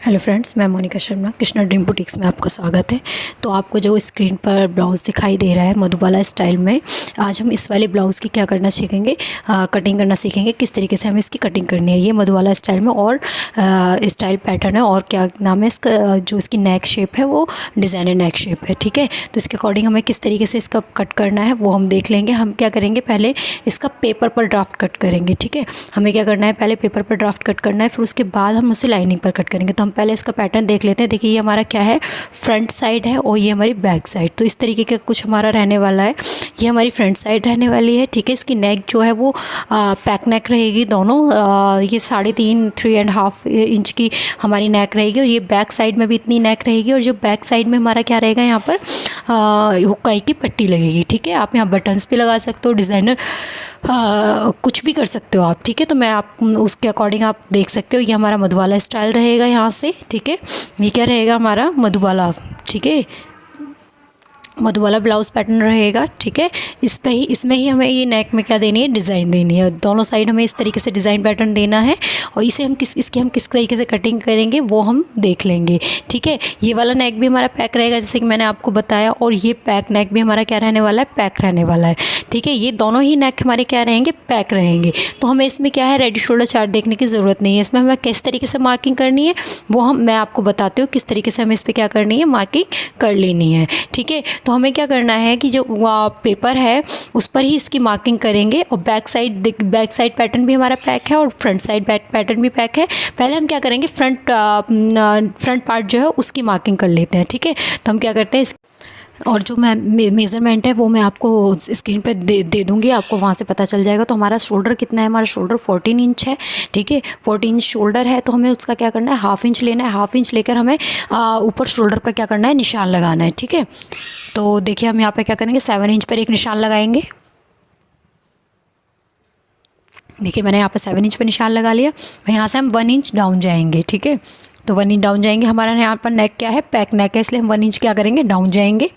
Hello friends, मैं Monika Sharma Krishna dream boutiques में आपका स्वागत है। तो आपको जो स्क्रीन पर ब्लाउज़ दिखाई दे रहा है मधुबाला स्टाइल में, आज हम इस वाले ब्लाउज़ की क्या करना सीखेंगे, कटिंग करना सीखेंगे, किस तरीके से हमें इसकी कटिंग करनी है। ये मधुबाला स्टाइल में और स्टाइल पैटर्न है और क्या नाम है इसका, जो इसकी नेक शेप है वो डिज़ाइनर नेक शेप है। ठीक है, तो इसके अकॉर्डिंग हमें किस तरीके से इसका कट करना है वो हम देख लेंगे। हम क्या करेंगे, पहले इसका पेपर पर ड्राफ्ट कट करेंगे। ठीक है, हमें क्या करना है, पहले पेपर पर ड्राफ्ट कट करना है, फिर उसके बाद हम उसे लाइनिंग पर कट करेंगे। तो हम पहले इसका पैटर्न देख लेते हैं। देखिए, ये हमारा क्या है, फ्रंट साइड है और ये हमारी बैक साइड। तो इस तरीके का कुछ हमारा रहने वाला है। ये हमारी फ्रंट साइड रहने वाली है। ठीक है, इसकी नेक जो है वो पैक नेक रहेगी दोनों। ये 3.5 इंच की हमारी नेक रहेगी और ये बैक साइड में भी इतनी नेक रहेगी। और जो बैक साइड में हमारा क्या रहेगा, यहाँ पर हुक्काई की पट्टी लगेगी। ठीक है, आप यहाँ बटन्स भी लगा सकते हो, डिज़ाइनर कुछ भी कर सकते हो आप। ठीक है, तो मैं आप उसके अकॉर्डिंग आप देख सकते हो। ये हमारा मधुबाला स्टाइल रहेगा यहाँ से। ठीक है, ये क्या रहेगा हमारा मधुबाला। ठीक है, मधुबाला ब्लाउज़ पैटर्न रहेगा। ठीक है, इसमें ही हमें ये नेक में क्या देनी है, डिज़ाइन देनी है। दोनों साइड हमें इस तरीके से डिज़ाइन पैटर्न देना है और इसे हम किस तरीके से कटिंग करेंगे वो हम देख लेंगे। ठीक है, ये वाला नेक भी हमारा पैक रहेगा जैसे कि मैंने आपको बताया, और ये पैक नेक भी हमारा क्या रहने वाला है, पैक रहने वाला है। ठीक है, ये दोनों ही नेक हमारे क्या रहेंगे, पैक रहेंगे। तो हमें इसमें क्या है, रेडी शोल्डर चार्ट देखने की ज़रूरत नहीं है। इसमें हमें किस तरीके से मार्किंग करनी है वो मैं आपको बताती हूँ, किस तरीके से हमें इस पर क्या करनी है, मार्किंग कर लेनी है। ठीक है, तो हमें क्या करना है कि जो पेपर है उस पर ही इसकी मार्किंग करेंगे। और बैक साइड पैटर्न भी हमारा पैक है और फ्रंट साइड पैटर्न भी पैक है। पहले हम क्या करेंगे, फ्रंट पार्ट जो है उसकी मार्किंग कर लेते हैं। ठीक है, तो हम क्या करते हैं, और जो मेज़रमेंट है वो मैं आपको स्क्रीन पे दे दूँगी, आपको वहाँ से पता चल जाएगा। तो हमारा शोल्डर कितना है, हमारा शोल्डर 14 इंच है। ठीक है, 14 इंच शोल्डर है। तो हमें उसका क्या करना है, हाफ इंच लेना है। हाफ इंच लेकर हमें ऊपर शोल्डर पर क्या करना है, निशान लगाना है। ठीक है, तो देखिए हम यहाँ पे क्या करेंगे, 7 इंच पर एक निशान लगाएंगे। देखिए, मैंने यहाँ पर 7 इंच पर निशान लगा लिया और यहाँ से हम 1 इंच डाउन जाएंगे। ठीक है, तो 1 इंच डाउन जाएंगे। हमारा यहाँ पर नेक क्या है, पैक नेक है, इसलिए हम 1 इंच क्या करेंगे, डाउन जाएंगे।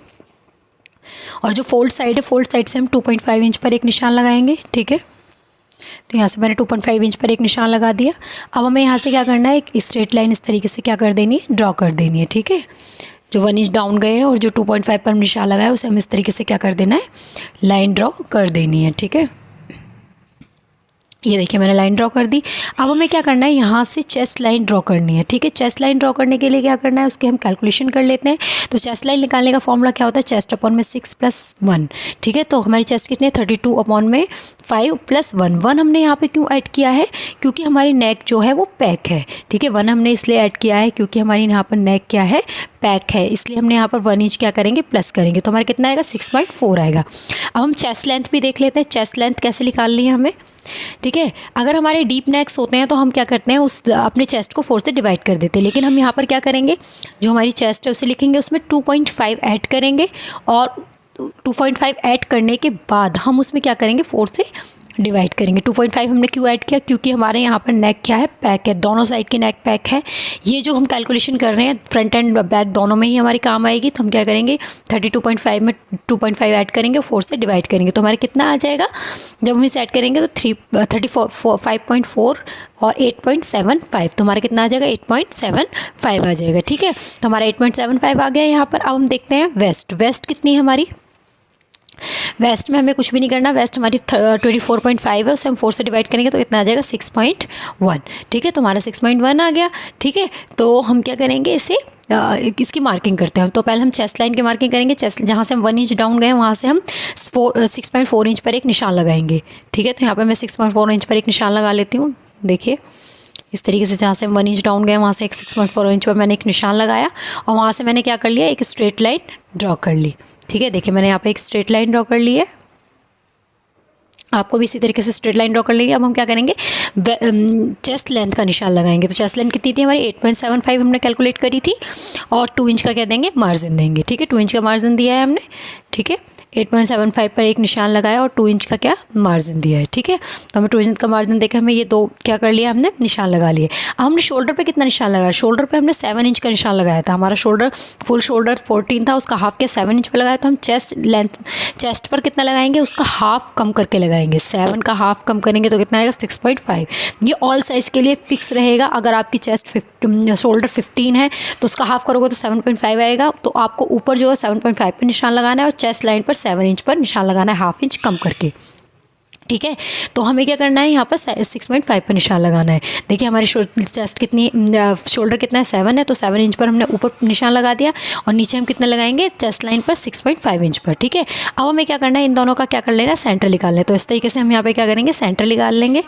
और जो फोल्ड साइड है, फोल्ड साइड से हम 2.5 इंच पर एक निशान लगाएंगे। ठीक है, तो यहाँ से मैंने 2.5 इंच पर एक निशान लगा दिया। अब हमें यहाँ से क्या करना है, एक स्ट्रेट लाइन इस तरीके से क्या कर देनी है, ड्रॉ कर देनी है। ठीक है, जो 1 इंच डाउन गए हैं और जो 2.5 पर निशान लगाया उसे हम इस तरीके से क्या कर देना है, लाइन ड्रॉ कर देनी है। ठीक है, ये देखिए मैंने लाइन ड्रॉ कर दी। अब हमें क्या करना है, यहाँ से चेस्ट लाइन ड्रॉ करनी है। ठीक है, चेस्ट लाइन ड्रॉ करने के लिए क्या करना है, उसके हम कैलकुलेशन कर लेते हैं। तो चेस्ट लाइन निकालने का फॉर्मूला क्या होता है, चेस्ट अपॉन में 6 + 1। ठीक है, तो हमारी चेस्ट कितनी है, 32 अपॉन में 5 + 1 हमने यहाँ पे क्यों ऐड किया है, क्योंकि हमारी नेक जो है वो पैक है। ठीक है, 1 हमने इसलिए ऐड किया है क्योंकि हमारी यहाँ पर नेक क्या है, पैक है, इसलिए हमने यहाँ पर 1 इंच क्या करेंगे, प्लस करेंगे। तो हमारा कितना आएगा, 6.4 आएगा। अब हम चेस्ट लेंथ भी देख लेते हैं, चेस्ट लेंथ कैसे निकालनी है हमें। ठीक है, अगर हमारे डीप नेक्स होते हैं तो हम क्या करते हैं, उस अपने चेस्ट को 4 से डिवाइड कर देते हैं। लेकिन हम यहाँ पर क्या करेंगे, जो हमारी चेस्ट है उसे लिखेंगे, उसमें 2.5 ऐड करेंगे और 2.5 ऐड करने के बाद हम उसमें क्या करेंगे, 4 से डिवाइड करेंगे। 2.5 हमने क्यों ऐड किया, क्योंकि हमारे यहाँ पर नेक क्या है, पैक है, दोनों साइड की नेक पैक है। ये जो हम कैलकुलेशन कर रहे हैं फ्रंट एंड बैक दोनों में ही हमारी काम आएगी। तो हम क्या करेंगे, 32.5 में 2.5 ऐड करेंगे, 4 से डिवाइड करेंगे। तो हमारे कितना आ जाएगा, जब हम इसे ऐड करेंगे तो 5.4 और 8.75, तो हमारा कितना आ जाएगा, 8.75 आ जाएगा। ठीक है, तो हमारा 8.75 आ गया यहाँ पर। अब हम देखते हैं वेस्ट कितनी है हमारी। वेस्ट में हमें कुछ भी नहीं करना, वेस्ट हमारी 24.5 है, उसे हम 4 से डिवाइड करेंगे तो कितना आ जाएगा, 6.1। ठीक है, तो हमारा 6.1 आ गया। ठीक है, तो हम क्या करेंगे, इसे इसकी मार्किंग करते हैं। तो पहले हम चेस्ट लाइन की मार्किंग करेंगे। चेस्ट जहाँ से हम 1 इंच डाउन गए वहाँ से हम 6.4 इंच पर एक निशान लगाएंगे। ठीक है, तो यहाँ पर मैं 6.4 इंच पर एक निशान लगा लेती हूँ। देखिए, इस तरीके से जहाँ से हम 1 इंच डाउन गए वहाँ से एक 6.4 इंच पर मैंने एक निशान लगाया और वहाँ से मैंने क्या कर लिया, एक स्ट्रेट लाइन ड्रॉ कर ली। ठीक है, देखिए मैंने यहाँ पे एक स्ट्रेट लाइन ड्रॉ कर ली है, आपको भी इसी तरीके से स्ट्रेट लाइन ड्रॉ कर लेंगे। अब हम क्या करेंगे, चेस्ट लेंथ का निशान लगाएंगे। तो चेस्ट लेंथ कितनी थी हमारी, 8.75 हमने कैलकुलेट करी थी और 2 इंच का क्या देंगे, मार्जिन देंगे। ठीक है, 2 इंच का मार्जिन दिया है हमने। ठीक है, 8.75 पर एक निशान लगाया और 2 इंच का क्या मार्जिन दिया है। ठीक है, तो हमें 2 इंच का मार्जिन देकर हमें ये दो क्या कर लिया, हमने निशान लगा लिए। अब हमने शोल्डर पे कितना निशान लगाया, शोल्डर पे हमने 7 इंच का निशान लगाया था। हमारा शोल्डर फुल शोल्डर 14 था, उसका हाफ के 7 इंच पे लगाया, तो हम चेस्ट पर कितना लगाएंगे, उसका हाफ कम करके लगाएंगे। 7 का हाफ कम करेंगे तो कितना आएगा, 6.5। ये ऑल साइज़ के लिए फिक्स रहेगा। अगर आपकी चेस्ट शोल्डर 15 है तो उसका हाफ करोगे तो 7.5 आएगा। तो आपको ऊपर जो है 7.5 पर निशान लगाना है और चेस्ट लाइन पर 7 इंच पर निशान लगाना है, हाफ इंच कम करके। ठीक है, तो हमें क्या करना है, यहाँ पर 6.5 पर निशान लगाना है। देखिए हमारी चेस्ट कितनी, शोल्डर कितना है, 7 है, तो 7 इंच पर हमने ऊपर निशान लगा दिया और नीचे हम कितना लगाएंगे, चेस्ट लाइन पर 6.5 इंच पर। ठीक है, अब हमें क्या करना है, इन दोनों का क्या कर लेना है, सेंटर निकाल लें। तो इस तरीके से हम यहाँ पर क्या करेंगे, सेंटर निकाल लेंगे।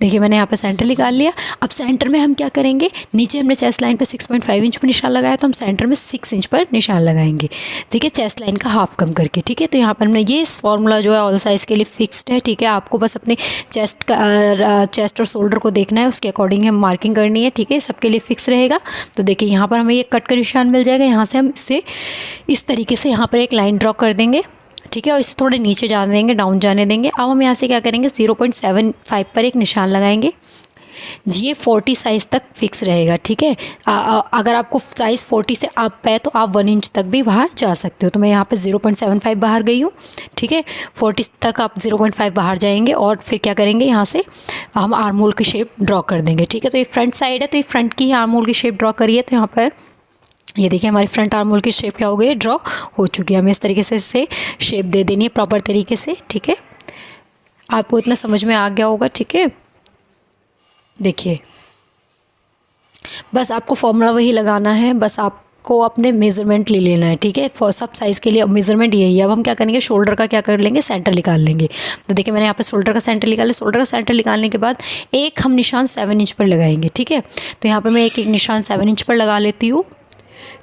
देखिए मैंने यहाँ पर सेंटर निकाल लिया। अब सेंटर में हम क्या करेंगे, नीचे हमने चेस्ट लाइन पर 6.5 इंच पर निशान लगाया, तो हम सेंटर में 6 इंच पर निशान लगाएंगे। ठीक है, चेस्ट लाइन का हाफ कम करके। ठीक है, तो यहाँ पर हमने ये फॉर्मूला जो है ऑल साइज़ के लिए फिक्स्ड है। ठीक है, आपको बस अपने चेस्ट और शोल्डर को देखना है, उसके अकॉर्डिंग हम मार्किंग करनी है। ठीक है, सबके लिए फिक्स रहेगा। तो देखिए यहाँ पर हमें ये कट का निशान मिल जाएगा। यहाँ से हम इससे इस तरीके से यहाँ पर एक लाइन ड्रॉ कर देंगे। ठीक है, और इसे थोड़े नीचे जाने देंगे, डाउन जाने देंगे। अब हम यहाँ से क्या करेंगे, 0.75 पर एक निशान लगाएंगे। ये 40 साइज़ तक फिक्स रहेगा। ठीक है, अगर आपको साइज़ 40 से अप है तो आप 1 इंच तक भी बाहर जा सकते हो। तो मैं यहाँ पे 0.75 बाहर गई हूँ। ठीक है, 40 तक आप 0.5 बाहर जाएंगे और फिर क्या करेंगे, यहाँ से हम आर्म होल की शेप ड्रॉ कर देंगे। ठीक है, तो ये फ्रंट साइड है, तो ये फ्रंट की ही आर्म होल की शेप ड्रॉ करिए। तो यहाँ पर ये देखिए हमारी फ्रंट आर्म होल की शेप क्या हो गई, ड्रॉ हो चुकी है। हमें इस तरीके से इसे शेप दे देनी है प्रॉपर तरीके से। ठीक है, आपको इतना समझ में आ गया होगा। ठीक है, देखिए बस आपको फॉर्मूला वही लगाना है, बस आपको अपने मेज़रमेंट ले लेना है। ठीक है, फॉर सब साइज़ के लिए मेज़रमेंट यही है। अब हम क्या करेंगे, शोल्डर का क्या कर लेंगे, सेंटर निकाल लेंगे। तो देखिए मैंने यहाँ पे शोल्डर का सेंटर निकाला। शोल्डर का सेंटर निकालने के बाद एक हम निशान 7 इंच पर लगाएंगे। ठीक है, तो यहाँ पर मैं एक निशान 7 इंच पर लगा लेती हूँ।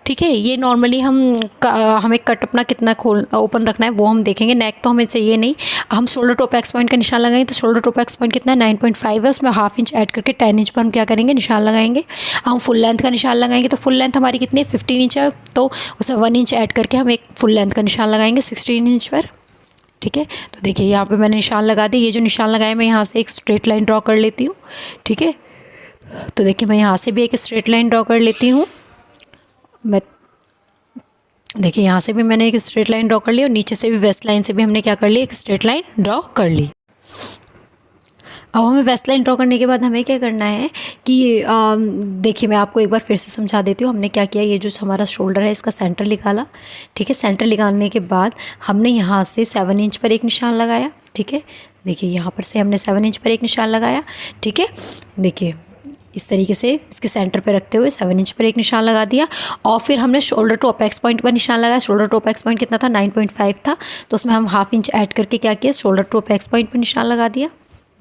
ठीक है, ये नॉर्मली हमें कट अपना कितना ओपन रखना है वो हम देखेंगे। नेक तो हमें चाहिए नहीं। हम शोल्डर टॉप एक्स पॉइंट का निशान लगाएंगे, तो शोल्डर टॉप एक्स पॉइंट कितना है, 9.5 है। उसमें हाफ इंच ऐड करके 10 इंच पर हम क्या करेंगे, निशान लगाएंगे। हम फुल लेंथ का निशान लगाएंगे, तो फुल लेंथ हमारी कितनी है, 15 इंच है, तो उसमें 1 इंच ऐड करके हम एक फुल लेंथ का निशान लगाएंगे 16 इंच पर। ठीक है, तो देखिए यहाँ पर मैंने निशान लगा दिया। ये जो निशान लगाया मैं यहाँ से एक स्ट्रेट लाइन ड्रॉ कर लेती हूँ। ठीक है, तो देखिए मैं यहाँ से भी एक स्ट्रेट लाइन ड्रॉ कर लेती हूँ। देखिए यहाँ से भी मैंने एक स्ट्रेट लाइन ड्रॉ कर ली और नीचे से भी वेस्ट लाइन से भी हमने क्या कर ली, एक स्ट्रेट लाइन ड्रॉ कर ली। अब हमें वेस्ट लाइन ड्रॉ करने के बाद हमें क्या करना है कि देखिए मैं आपको एक बार फिर से समझा देती हूँ। हमने क्या किया, ये जो हमारा शोल्डर है इसका सेंटर निकाला। ठीक है, सेंटर निकालने के बाद हमने यहाँ से 7 इंच पर एक निशान लगाया। ठीक है, देखिए यहाँ पर से हमने 7 इंच पर एक निशान लगाया। ठीक है, देखिए इस तरीके से इसके सेंटर पे रखते हुए 7 इंच पर एक निशान लगा दिया और फिर हमने शोल्डर टू अपेक्स पॉइंट पर निशान लगाया। शोल्डर टू अपेक्स पॉइंट कितना था, 9.5 था, तो उसमें हम हाफ इंच ऐड करके क्या किया, शोल्डर टू अपेक्स पॉइंट पर निशान लगा दिया।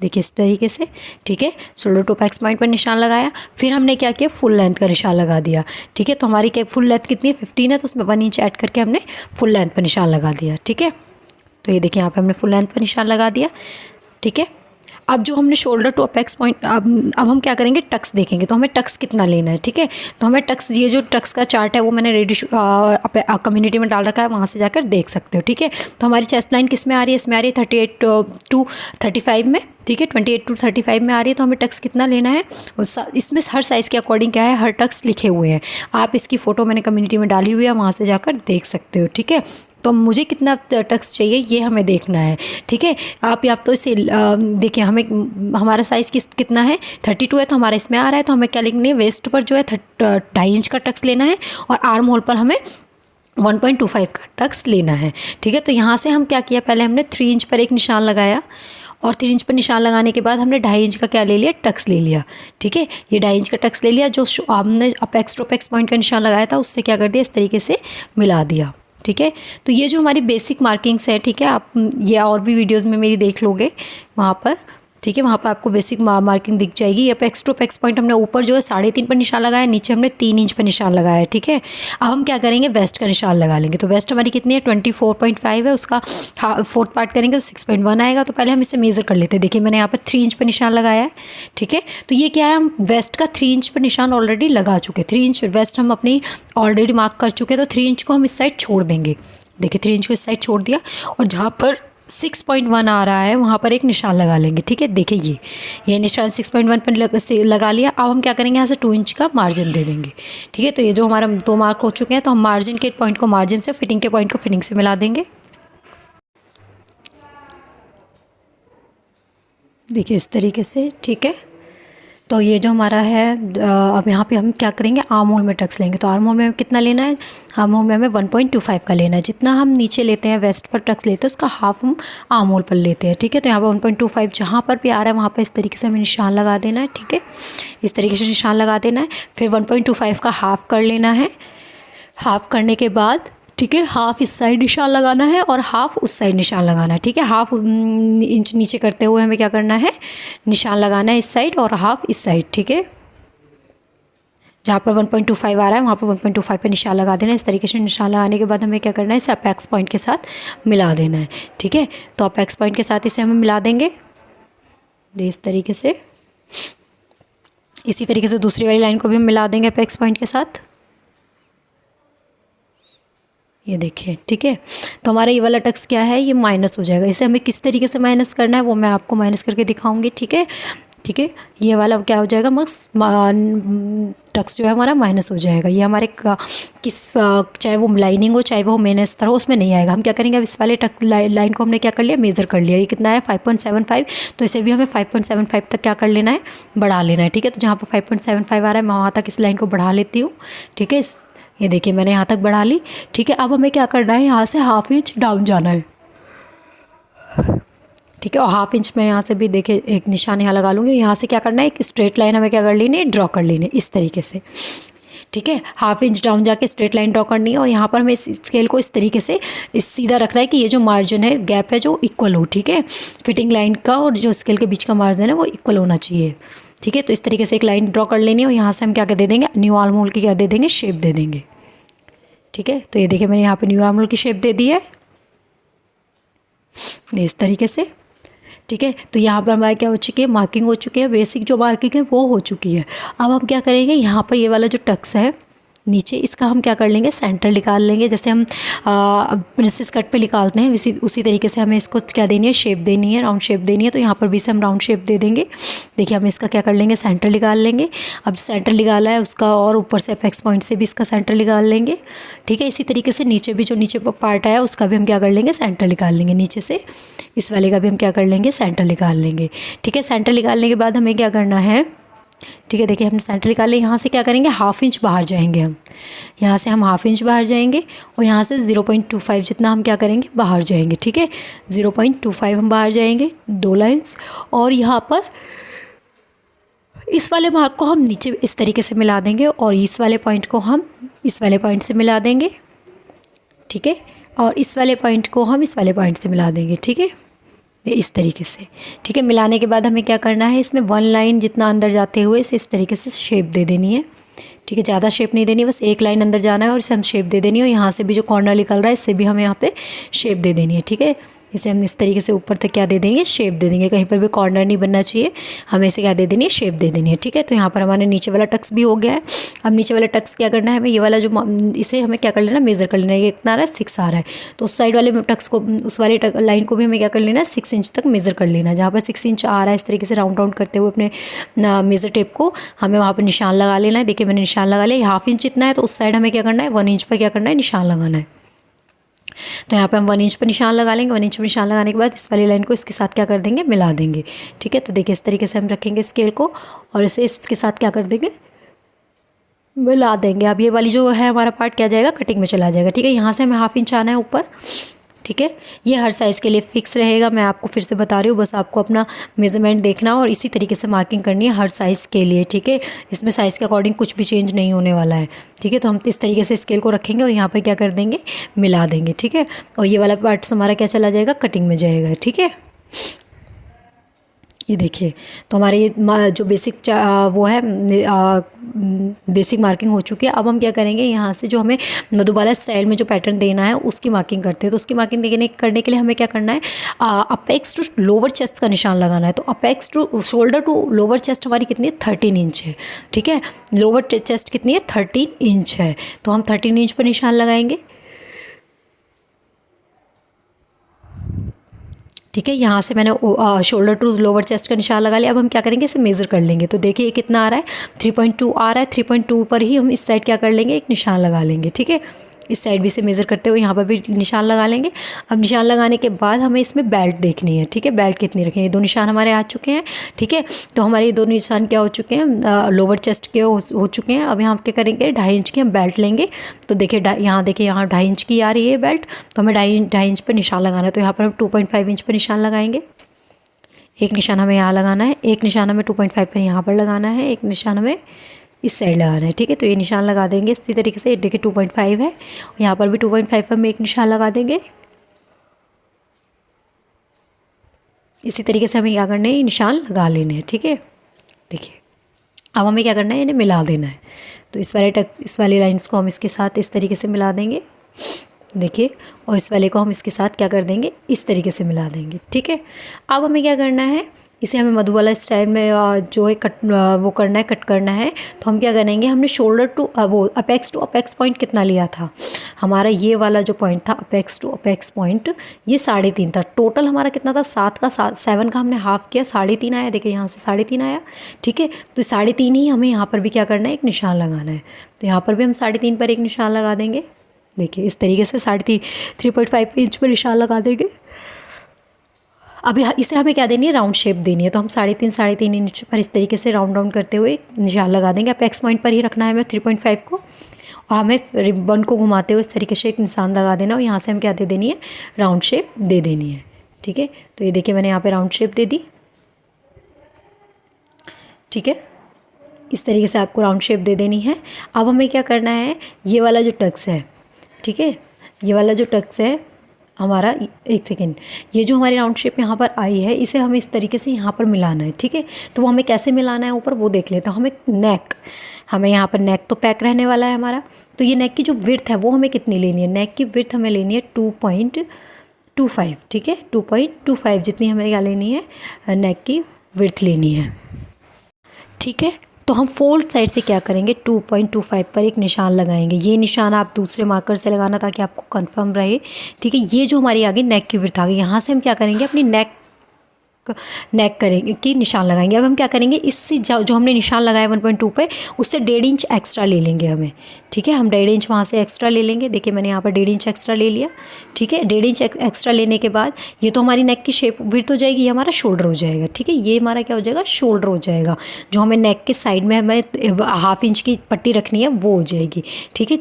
देखिए इस तरीके से। ठीक है, शोल्डर टू अपेक्स पॉइंट पर निशान लगाया। फिर हमने क्या किया, फुल लेंथ का निशान लगा दिया। ठीक है, तो हमारी क्या फुल लेंथ कितनी है, 15 है, तो उसमें 1 इंच ऐड करके हमने फुल लेंथ पर निशान लगा दिया। ठीक है, तो ये देखिए यहाँ पर हमने फुल लेंथ पर निशान लगा दिया। ठीक है, अब जो हमने शोल्डर टू अपेक्स पॉइंट, अब हम क्या करेंगे, टक्स देखेंगे। तो हमें टक्स कितना लेना है। ठीक है, तो हमें टक्स, ये जो टक्स का चार्ट है वो मैंने रेडी कम्युनिटी में डाल रखा है, वहाँ से जाकर देख सकते हो। ठीक है, तो हमारी चेस्ट लाइन किस में आ रही है, इसमें आ रही है 38 to 35 में। ठीक है, 28 to 35 में आ रही है। तो हमें टक्स कितना लेना है, इसमें हर साइज़ के अकॉर्डिंग क्या है, हर टक्स लिखे हुए हैं। आप इसकी फ़ोटो मैंने कम्युनिटी में डाली हुई है, वहाँ से जाकर देख सकते हो। ठीक है, तो मुझे कितना टक्स चाहिए ये हमें देखना है। ठीक है, आप या तो इसे देखिए, हमें हमारा साइज़ कितना है, 32 है, तो हमारा इसमें आ रहा है। तो हमें क्या लिखना है, वेस्ट पर जो है 2.5 इंच का टक्स लेना है और आर्म होल पर हमें 1.25 का टक्स लेना है। ठीक है, तो यहाँ से हम क्या किया, पहले हमने 3 इंच पर एक निशान लगाया और 3 इंच पर निशान लगाने के बाद हमने 2.5 इंच का क्या ले लिया, टक्स ले लिया। ठीक है, ये 2.5 इंच का टक्स ले लिया। जो हमने अपेक्स टू अपेक्स पॉइंट का निशान लगाया था उससे क्या कर दिया, इस तरीके से मिला दिया। ठीक है, तो ये जो हमारी बेसिक मार्किंग्स है, ठीक है, आप ये और भी वीडियोज़ में मेरी देख लोगे वहाँ पर। ठीक है, वहाँ पर आपको बेसिक मार्किंग दिख जाएगी। यहाँ पे एक्स टू एक्स पॉइंट हमने ऊपर जो है 3.5 पर निशान लगाया, नीचे हमने 3 इंच पर निशान लगाया है। ठीक है, अब हम क्या करेंगे, वेस्ट का निशान लगा लेंगे। तो वेस्ट हमारी कितनी है, 24.5 है, उसका फोर्थ पार्ट करेंगे तो 6.1 आएगा। तो पहले हम इसे मेज़र कर लेते हैं। देखिए मैंने यहाँ पर 3 इंच पर निशान लगाया है। ठीक है, तो ये क्या है, हम वेस्ट का 3 इंच पर निशान ऑलरेडी लगा चुके। 3 इंच वेस्ट हम अपनी ऑलरेडी मार्क कर चुके, तो 3 इंच को हम इस साइड छोड़ देंगे। देखिए 3 इंच को इस साइड छोड़ दिया, और जहाँ पर 6.1 आ रहा है वहाँ पर एक निशान लगा लेंगे। ठीक है, देखिए ये निशान 6.1 पर लगा लिया। अब हम क्या करेंगे, यहाँ से 2 इंच का मार्जिन दे देंगे। ठीक है, तो ये जो हमारा 2 मार्क हो चुके हैं, तो हम मार्जिन के पॉइंट को मार्जिन से, फिटिंग के पॉइंट को फिटिंग से मिला देंगे। देखिए इस तरीके से। ठीक है, तो ये जो हमारा है, अब यहाँ पे हम क्या करेंगे, आर्म होल में टक्स लेंगे। तो आर्म होल में कितना लेना है, आर्म होल में हमें 1.25 का लेना है। जितना हम नीचे लेते हैं वेस्ट पर टक्स लेते हैं, उसका हाफ हम आर्म होल पर लेते हैं। ठीक है, तो यहाँ पर 1.25 जहाँ पर भी आ रहा है वहाँ पर इस तरीके से हमें निशान लगा देना है। ठीक है, इस तरीके से निशान लगा देना है। फिर 1.25 का हाफ कर लेना है। हाफ करने के बाद, ठीक है, हाफ इस साइड निशान लगाना है और हाफ उस साइड निशान लगाना है। ठीक है, हाफ इंच नीचे करते हुए हमें क्या करना है, निशान लगाना है इस साइड और हाफ इस साइड। ठीक है, जहाँ पर 1.25 आ रहा है वहाँ पर 1.25 पे निशान लगा देना है। इस तरीके से निशान लगाने के बाद हमें क्या करना है, इसे अपेक्स पॉइंट के साथ मिला देना है। ठीक है, तो अपेक्स पॉइंट के साथ इसे हम मिला देंगे इस तरीके से। इसी तरीके से दूसरी वाली लाइन को भी हम मिला देंगे अपेक्स पॉइंट के साथ। ये देखिए। ठीक है, तो हमारा ये वाला टक्स क्या है, ये माइनस हो जाएगा। इसे हमें किस तरीके से माइनस करना है वो मैं आपको माइनस करके दिखाऊंगी। ठीक है, ठीक है, ये वाला क्या हो जाएगा, टक्स जो है हमारा माइनस हो जाएगा। ये हमारे चाहे वो लाइनिंग हो चाहे वो मेन अस्तर हो, उसमें नहीं आएगा। हम क्या करेंगे, अब इस वाले लाइन को हमने क्या कर लिया, मेज़र कर लिया। ये कितना है, 5.75। तो इसे भी हमें 5.75 तक क्या कर लेना है, बढ़ा लेना है। ठीक है, तो जहाँ पर 5.75 आ रहा है मैं वहाँ तक इस लाइन को बढ़ा लेती हूँ। ठीक है, ये देखिए मैंने यहाँ तक बढ़ा ली। ठीक है, अब हमें क्या करना है, यहाँ से हाफ इंच डाउन जाना है। ठीक है, और हाफ इंच में यहाँ से भी देखिए एक निशान यहाँ लगा लूँगी। यहाँ से क्या करना है, एक स्ट्रेट लाइन हमें क्या कर लेनी है, ड्रॉ कर लेनी है इस तरीके से। ठीक है, हाफ इंच डाउन जाके स्ट्रेट लाइन ड्रॉ करनी है, और यहाँ पर हमें इस स्केल को इस तरीके से सीधा रखना है कि ये जो मार्जिन है, गैप है जो इक्वल हो। ठीक है, फिटिंग लाइन का और जो स्केल के बीच का मार्जिन है वो इक्वल होना चाहिए। ठीक है, तो इस तरीके से एक लाइन ड्रॉ कर लेनी है, और यहाँ से हम क्या दे देंगे, न्यू आर्म होल की क्या दे देंगे, शेप दे देंगे। ठीक है, तो ये देखिए मैंने यहाँ पे न्यू आर्म होल की शेप दे दी है इस तरीके से। ठीक है, तो यहाँ पर हमारी क्या हो चुकी है, मार्किंग हो चुकी है, बेसिक जो मार्किंग है वो हो चुकी है। अब हम क्या करेंगे, यहाँ पर ये वाला जो टक्स है नीचे, इसका हम क्या कर लेंगे, सेंटर निकाल लेंगे। जैसे हम प्रिंसेस कट पे निकालते हैं उसी तरीके से हमें इसको क्या देनी है, शेप देनी है, राउंड शेप देनी है। तो यहाँ पर भी से हम राउंड शेप दे देंगे। देखिए हम इसका क्या कर लेंगे, सेंटर निकाल लेंगे। अब जो सेंटर निकाला है उसका, और ऊपर से अपेक्स पॉइंट से भी इसका सेंटर निकाल लेंगे। ठीक है, इसी तरीके से नीचे भी जो नीचे पार्ट आया उसका भी हम क्या कर लेंगे, सेंटर निकाल लेंगे। नीचे से इस वाले का भी हम क्या कर लेंगे, सेंटर निकाल लेंगे। ठीक है, सेंटर निकालने के बाद हमें क्या करना है, ठीक है, देखिए हमने सेंटर निकाल लिया। यहाँ से क्या करेंगे, हाफ इंच बाहर जाएंगे हम। यहाँ से हम हाफ इंच बाहर जाएंगे, और यहाँ से 0.25 जितना हम क्या करेंगे, बाहर जाएंगे। ठीक है, 0.25 हम बाहर जाएंगे, 2 लाइन्स। और यहाँ पर इस वाले मार्क को हम नीचे इस तरीके से मिला देंगे, और इस वाले पॉइंट को हम इस वाले पॉइंट से मिला देंगे। ठीक है, और इस वाले पॉइंट को हम इस वाले पॉइंट से मिला देंगे। ठीक है, इस तरीके से। ठीक है, मिलाने के बाद हमें क्या करना है, इसमें 1 लाइन जितना अंदर जाते हुए इसे इस तरीके से शेप दे देनी है। ठीक है, ज़्यादा शेप नहीं देनी, बस 1 लाइन अंदर जाना है और इसे हम शेप दे देनी है। और यहाँ से भी जो कॉर्नर निकल रहा है इससे भी हमें यहाँ पे शेप दे देनी है। ठीक है, इसे हम इस तरीके से ऊपर तक क्या दे देंगे, शेप दे देंगे। कहीं पर भी कॉर्नर नहीं बनना चाहिए, हमें इसे क्या दे देनी है, शेप दे देनी है। ठीक है, तो यहाँ पर हमारे नीचे वाला टक्स भी हो गया है। अब नीचे वाला टक्स क्या करना है, हमें ये वाला जो इसे हमें क्या कर लेना, मेज़र कर लेना है। ये कितना आ रहा है, 6 आ रहा है। तो उस साइड वाले टक्स को, उस वाले लाइन को भी हमें क्या कर लेना है, 6 इंच तक मेज़र कर लेना है। जहाँ पर 6 इंच आ रहा है इस तरीके से राउंड करते हुए अपने मेज़र टेप को हमें वहाँ पर निशान लगा लेना है। देखिए मैंने निशान लगा लिया। हाफ इंच इतना है, तो उस साइड हमें क्या करना है, 1 इंच पर क्या करना है, निशान लगाना है। तो यहाँ पे हम 1 इंच पर निशान लगा लेंगे। 1 इंच पर निशान लगाने के बाद इस वाली लाइन को इसके साथ क्या कर देंगे, मिला देंगे। ठीक है, तो देखिए इस तरीके से हम रखेंगे स्केल को, और इसे इसके साथ क्या कर देंगे, मिला देंगे। अब ये वाली जो है हमारा पार्ट क्या जाएगा, कटिंग में चला जाएगा। ठीक है, यहाँ से हमें हाफ इंच आना है ऊपर। ठीक है, ये हर साइज़ के लिए फ़िक्स रहेगा। मैं आपको फिर से बता रही हूँ, बस आपको अपना मेज़रमेंट देखना और इसी तरीके से मार्किंग करनी है हर साइज़ के लिए। ठीक है, इसमें साइज़ के अकॉर्डिंग कुछ भी चेंज नहीं होने वाला है। ठीक है, तो हम इस तरीके से स्केल को रखेंगे और यहाँ पर क्या कर देंगे, मिला देंगे। ठीक है, और ये वाला पार्ट हमारा क्या चला जाएगा, कटिंग में जाएगा। ठीक है, ये देखिए, तो हमारे ये जो बेसिक वो है बेसिक मार्किंग हो चुकी है। अब हम क्या करेंगे, यहाँ से जो हमें मधुबाला स्टाइल में जो पैटर्न देना है उसकी मार्किंग करते हैं। तो उसकी मार्किंग करने के लिए हमें क्या करना है, अपेक्स टू लोअर चेस्ट का निशान लगाना है। तो apex to shoulder to lower chest हमारी कितनी है, 13 इंच है। ठीक है, लोअर चेस्ट कितनी है, 13 इंच है। तो हम 13 इंच पर निशान लगाएंगे। ठीक है, यहाँ से मैंने शोल्डर टू लोअर चेस्ट का निशान लगा लिया। अब हम क्या करेंगे, इसे मेज़र कर लेंगे। तो देखिए ये कितना आ रहा है, 3.2 आ रहा है। 3.2 पर ही हम इस साइड क्या कर लेंगे, एक निशान लगा लेंगे। ठीक है, इस साइड भी से मेज़र करते हुए यहाँ पर भी निशान लगा लेंगे। अब निशान लगाने के बाद हमें इसमें बेल्ट देखनी है। ठीक है, बेल्ट कितनी रखनी है, ये दो निशान हमारे आ चुके हैं। ठीक है, तो हमारे ये दो निशान क्या हो चुके हैं, लोअर चेस्ट के हो चुके हैं। अब यहाँ क्या करेंगे, 2.5 इंच की हम बेल्ट लेंगे। तो देखिए यहाँ देखिए, यहाँ 2.5 इंच की आ रही है बेल्ट। तो हमें 2.5 इंच पर निशान लगाना है। तो यहाँ पर हम 2.5 इंच पर निशान लगाएंगे। एक निशान हमें यहाँ लगाना है, एक निशान हमें 2.5 पर यहाँ पर लगाना है, एक निशान हमें इस साइड लगाना है। ठीक है, तो ये निशान लगा देंगे इसी तरीके से। देखिए 2.5 है, यहाँ पर भी 2.5 पर हम एक निशान लगा देंगे। इसी तरीके से हमें क्या करना है, निशान लगा लेने हैं। ठीक है, देखिए अब हमें क्या करना है, इन्हें मिला देना है। तो इस वाली लाइन्स को हम इसके साथ इस तरीके से मिला देंगे। देखिए, और इस वाले को हम इसके साथ क्या कर देंगे, इस तरीके से मिला देंगे। ठीक है, अब हमें क्या करना है, इसे हमें मधुबाला स्टाइल में जो है वो करना है, कट करना है। तो हम क्या करेंगे, हमने शोल्डर टू वो अपेक्स टू अपेक्स पॉइंट कितना लिया था, हमारा ये वाला जो पॉइंट था अपेक्स टू अपेक्स पॉइंट, ये 3.5 था। टोटल हमारा कितना था, 7 का हमने हाफ किया, 3.5 आया। देखिए यहाँ से 3.5 आया। ठीक है, तो 3.5 ही हमें यहाँ पर भी क्या करना है, एक निशान लगाना है। तो यहाँ पर भी हम 3.5 पर एक निशान लगा देंगे। देखिए इस तरीके से 3.5 इंच पर निशान लगा देंगे। अभी इसे हमें क्या देनी है, राउंड शेप देनी है। तो हम 3.5 इंच पर इस तरीके से राउंड करते हुए निशान लगा देंगे। अपेक्स पॉइंट पर ही रखना है हमें 3.5 को, और हमें रिबन को घुमाते हुए इस तरीके से एक निशान लगा देना। और यहाँ से हम क्या दे देनी है, राउंड शेप दे देनी है। ठीक है, तो ये देखिए मैंने यहाँ पे राउंड शेप दे दी। ठीक है, इस तरीके से आपको राउंड शेप दे देनी है। अब हमें क्या करना है, ये वाला जो टक्स है, ठीक है, ये वाला जो टक्स है हमारा, एक सेकेंड, ये जो हमारी राउंड शेप यहाँ पर आई है, इसे हमें इस तरीके से यहाँ पर मिलाना है। ठीक है, तो वो हमें कैसे मिलाना है ऊपर, वो देख लेते हैं। हमें यहाँ पर नेक तो पैक रहने वाला है हमारा। तो ये नेक की जो विड्थ है वो हमें कितनी लेनी है, नेक की विड्थ हमें लेनी है 2.25। ठीक है, 2.25 जितनी हमें क्या लेनी है, नेक की विड्थ लेनी है। ठीक है, तो हम फोल्ड साइड से क्या करेंगे, 2.25 पर एक निशान लगाएंगे। ये निशान आप दूसरे मार्कर से लगाना ताकि आपको कंफर्म रहे। ठीक है, ये जो हमारी आगे नेक की विड्थ आ गई, यहाँ से हम क्या करेंगे, अपनी नेक करेंगे कि निशान लगाएंगे। अब हम क्या करेंगे, इससे जो हमने निशान लगाया 1.2 पे, उससे 1.5 इंच एक्स्ट्रा ले लेंगे हमें। ठीक है, हम 1.5 इंच वहाँ से एक्स्ट्रा ले लेंगे। देखिए मैंने यहाँ पर 1.5 इंच एक्स्ट्रा ले लिया। ठीक है, 1.5 इंच एक्स्ट्रा लेने के बाद ये तो हमारी नेक की शेप विड्थ हो जाएगी, ये हमारा शोल्डर हो जाएगा। ठीक है, ये हमारा क्या हो जाएगा, शोल्डर हो जाएगा। जो हमें नेक के साइड में हमें 1/2 इंच की पट्टी रखनी है वो हो जाएगी। ठीक है,